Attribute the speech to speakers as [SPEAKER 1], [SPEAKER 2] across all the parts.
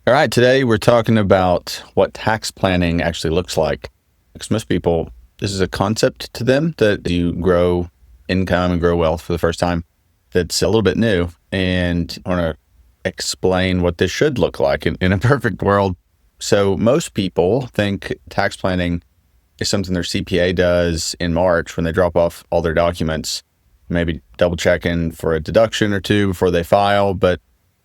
[SPEAKER 1] All right, today we're talking about what tax planning actually looks like. Because most people, this is a concept to them that you grow income and grow wealth for the first time. That's a little bit new. And I want to explain what this should look like in a perfect world. So most people think tax planning is something their CPA does in March when they drop off all their documents, maybe double checking for a deduction or two before they file. But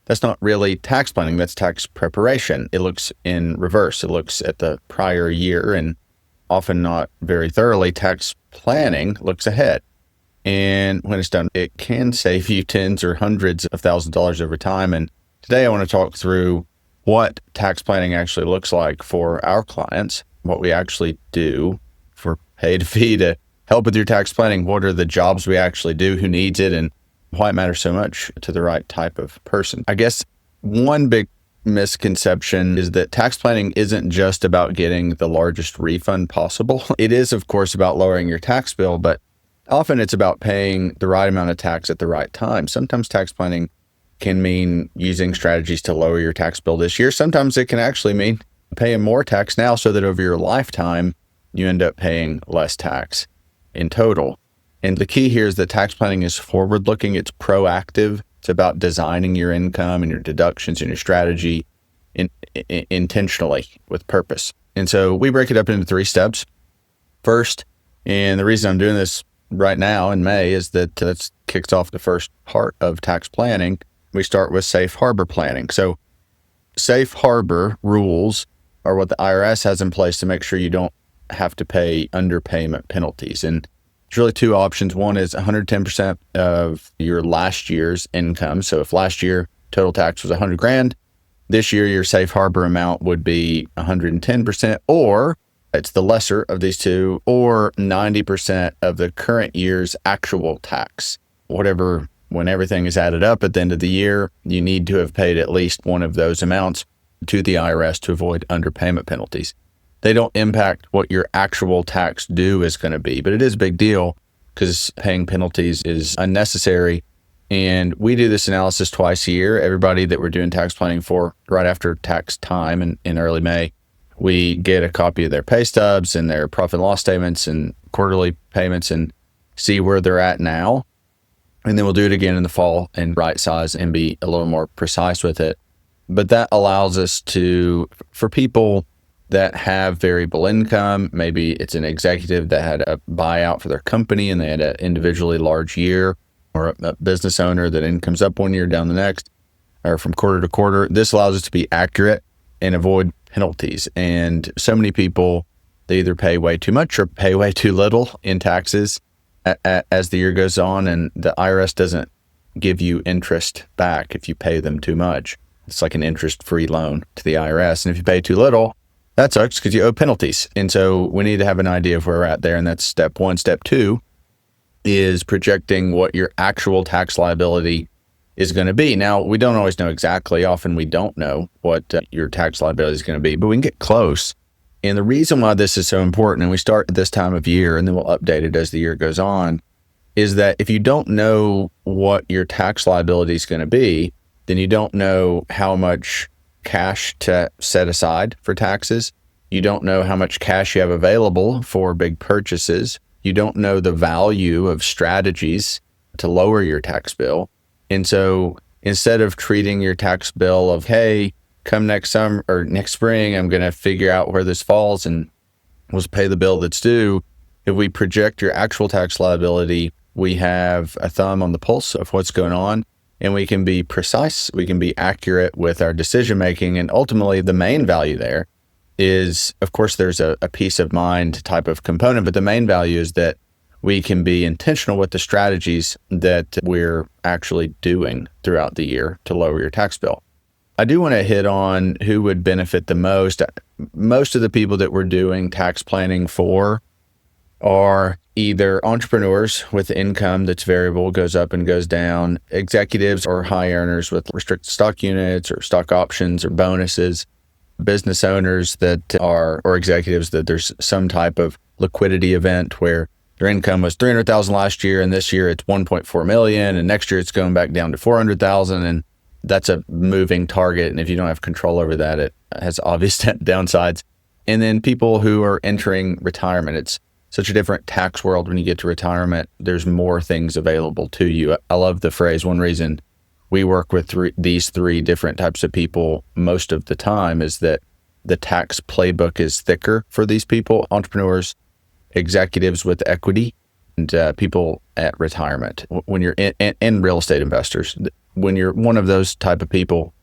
[SPEAKER 1] that's not really tax planning. That's tax preparation. It looks in reverse. It looks at the prior year and often not very thoroughly. Tax planning looks ahead. And when it's done, it can save you tens or hundreds of thousands of dollars over time. And today I want to talk through what tax planning actually looks like for our clients, what we actually do for paid fee to help with your tax planning. What are the jobs we actually do, who needs it, and why it matters so much to the right type of person. I guess one big misconception is that tax planning isn't just about getting the largest refund possible. It is, of course, about lowering your tax bill, but often it's about paying the right amount of tax at the right time. Sometimes tax planning can mean using strategies to lower your tax bill this year. Sometimes it can actually mean paying more tax now so that over your lifetime, you end up paying less tax in total. And the key here is that tax planning is forward-looking. It's proactive. It's about designing your income and your deductions and your strategy intentionally with purpose. And so we break it up into 3 steps. First, and the reason I'm doing this right now in May is that that kicks off the first part of tax planning. We start with safe harbor planning. So safe harbor rules are what the IRS has in place to make sure you don't have to pay underpayment penalties. And there's really 2 options. One is 110% of your last year's income. So if last year total tax was $100,000, this year your safe harbor amount would be 110%, or it's the lesser of these 2, or 90% of the current year's actual tax. Whatever, when everything is added up at the end of the year, you need to have paid at least one of those amounts to the IRS to avoid underpayment penalties. They don't impact what your actual tax due is going to be, but it is a big deal because paying penalties is unnecessary. And we do this analysis twice a year. Everybody that we're doing tax planning for right after tax time in early May, we get a copy of their pay stubs and their profit and loss statements and quarterly payments and see where they're at now. And then we'll do it again in the fall and right size and be a little more precise with it. But that allows us to, for people that have variable income, maybe it's an executive that had a buyout for their company and they had an individually large year, or a business owner that income's up one year, down the next, or from quarter to quarter. This allows us to be accurate and avoid penalties. And so many people, they either pay way too much or pay way too little in taxes as the year goes on, and the IRS doesn't give you interest back if you pay them too much. It's like an interest-free loan to the IRS. And if you pay too little, that sucks because you owe penalties. And so we need to have an idea of where we're at there. And that's step 1. Step 2 is projecting what your actual tax liability is going to be. Now, we don't always know exactly. Often we don't know what your tax liability is going to be, but we can get close. And the reason why this is so important, and we start at this time of year and then we'll update it as the year goes on, is that if you don't know what your tax liability is going to be, then you don't know how much cash to set aside for taxes. You don't know how much cash you have available for big purchases. You don't know the value of strategies to lower your tax bill. And so instead of treating your tax bill of, hey, come next summer or next spring, I'm going to figure out where this falls and we'll pay the bill that's due. If we project your actual tax liability, we have a thumb on the pulse of what's going on. And we can be precise, we can be accurate with our decision making. And ultimately, the main value there is, of course, there's a peace of mind type of component, but the main value is that we can be intentional with the strategies that we're actually doing throughout the year to lower your tax bill. I do want to hit on who would benefit the most. Most of the people that we're doing tax planning for are either entrepreneurs with income that's variable, goes up and goes down, executives or high earners with restricted stock units or stock options or bonuses, business owners that are, or executives that there's some type of liquidity event where their income was $300,000 last year and this year it's $1.4 million and next year it's going back down to $400,000 and that's a moving target. And if you don't have control over that, it has obvious downsides. And then people who are entering retirement, it's such a different tax world when you get to retirement. There's more things available to you. I love the phrase. One reason we work with these three different types of people most of the time is that the tax playbook is thicker for these people: entrepreneurs, executives with equity, and people at retirement. When you're in real estate investors, when you're one of those type of people,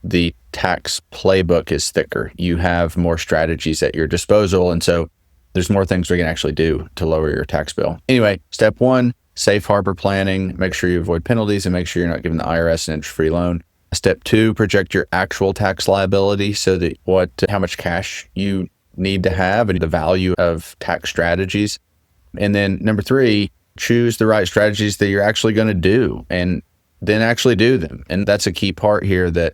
[SPEAKER 1] the tax playbook is thicker. You have more strategies at your disposal. And so there's more things we can actually do to lower your tax bill. Anyway, step one, safe harbor planning. Make sure you avoid penalties and make sure you're not giving the IRS an interest-free loan. Step two, project your actual tax liability so that how much cash you need to have and the value of tax strategies. And then number three, choose the right strategies that you're actually going to do and then actually do them. And that's a key part here, that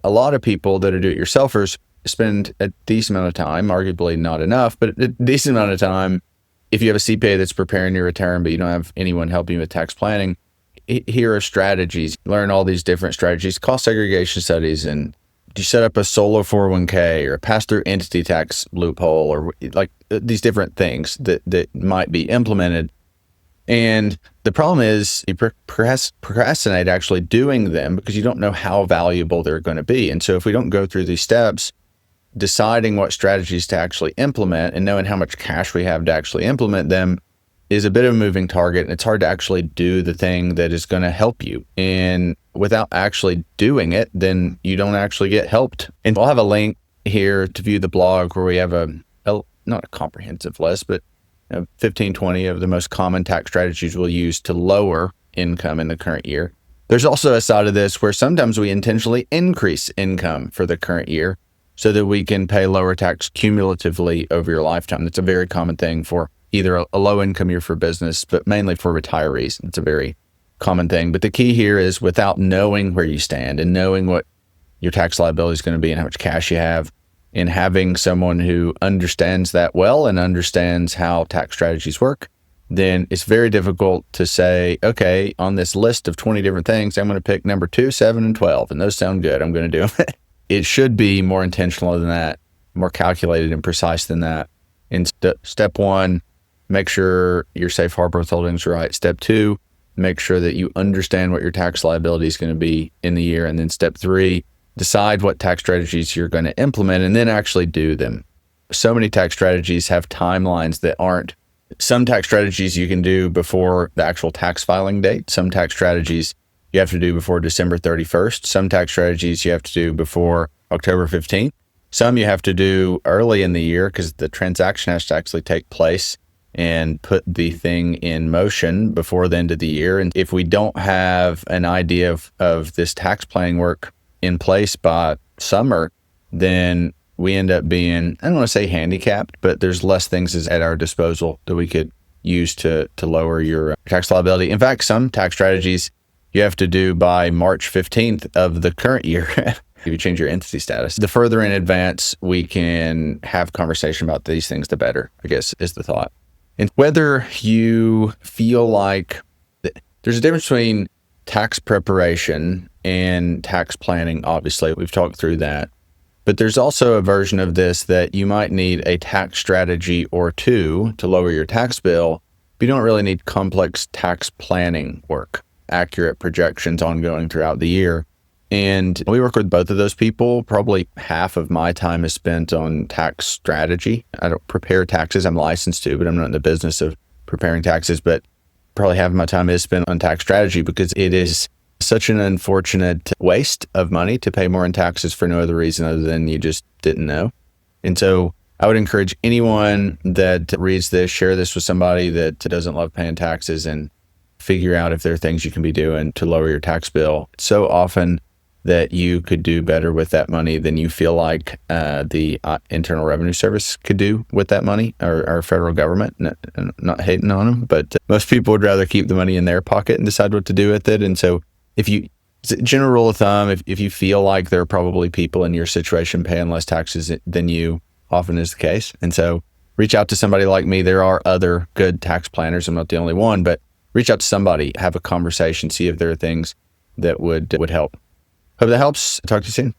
[SPEAKER 1] a lot of people that are do-it-yourselfers spend a decent amount of time, arguably not enough, but a decent amount of time. If you have a CPA that's preparing your return, but you don't have anyone helping you with tax planning, here are strategies. Learn all these different strategies, cost segregation studies, and do you set up a solo 401k or a pass-through entity tax loophole, or like these different things that might be implemented. And the problem is you procrastinate actually doing them because you don't know how valuable they're going to be. And so if we don't go through these steps, deciding what strategies to actually implement and knowing how much cash we have to actually implement them is a bit of a moving target. And it's hard to actually do the thing that is going to help you. And without actually doing it, then you don't actually get helped. And I'll have a link here to view the blog where we have not a comprehensive list, but 15, 20 of the most common tax strategies we'll use to lower income in the current year. There's also a side of this where sometimes we intentionally increase income for the current year so that we can pay lower tax cumulatively over your lifetime. That's a very common thing for either a low income year for business, but mainly for retirees. It's a very common thing. But the key here is, without knowing where you stand and knowing what your tax liability is going to be and how much cash you have, and having someone who understands that well and understands how tax strategies work, then it's very difficult to say, okay, on this list of 20 different things, I'm going to pick number 2, 7, and 12, and those sound good, I'm going to do them. It should be more intentional than that, more calculated and precise than that. In step one, make sure your safe harbor withholdings are right. Step two, make sure that you understand what your tax liability is going to be in the year. And then step three, decide what tax strategies you're going to implement and then actually do them. So many tax strategies have timelines that aren't. Some tax strategies you can do before the actual tax filing date. Some tax strategies you have to do before December 31st. Some tax strategies you have to do before October 15th. Some you have to do early in the year because the transaction has to actually take place and put the thing in motion before the end of the year. And if we don't have an idea of this tax planning work in place by summer, then we end up being, I don't want to say handicapped, but there's less things at our disposal that we could use to lower your tax liability. In fact, some tax strategies you have to do by March 15th of the current year if you change your entity status. The further in advance we can have conversation about these things, the better, I guess, is the thought. And whether you feel like there's a difference between tax preparation and tax planning, obviously, we've talked through that. But there's also a version of this that you might need a tax strategy or two to lower your tax bill, but you don't really need complex tax planning work, accurate projections ongoing throughout the year. And we work with both of those people. Probably half of my time is spent on tax strategy. I don't prepare taxes. I'm licensed to, but I'm not in the business of preparing taxes. But probably half of my time is spent on tax strategy because it is such an unfortunate waste of money to pay more in taxes for no other reason other than you just didn't know. And so I would encourage anyone that reads this, share this with somebody that doesn't love paying taxes and figure out if there are things you can be doing to lower your tax bill. So often that you could do better with that money than you feel like the Internal Revenue Service could do with that money, or our federal government. Not hating on them, but most people would rather keep the money in their pocket and decide what to do with it. And so general rule of thumb, if you feel like there are probably people in your situation paying less taxes than you, often is the case. And so reach out to somebody like me. There are other good tax planners. I'm not the only one, but reach out to somebody, have a conversation, see if there are things that would help. Hope that helps. Talk to you soon.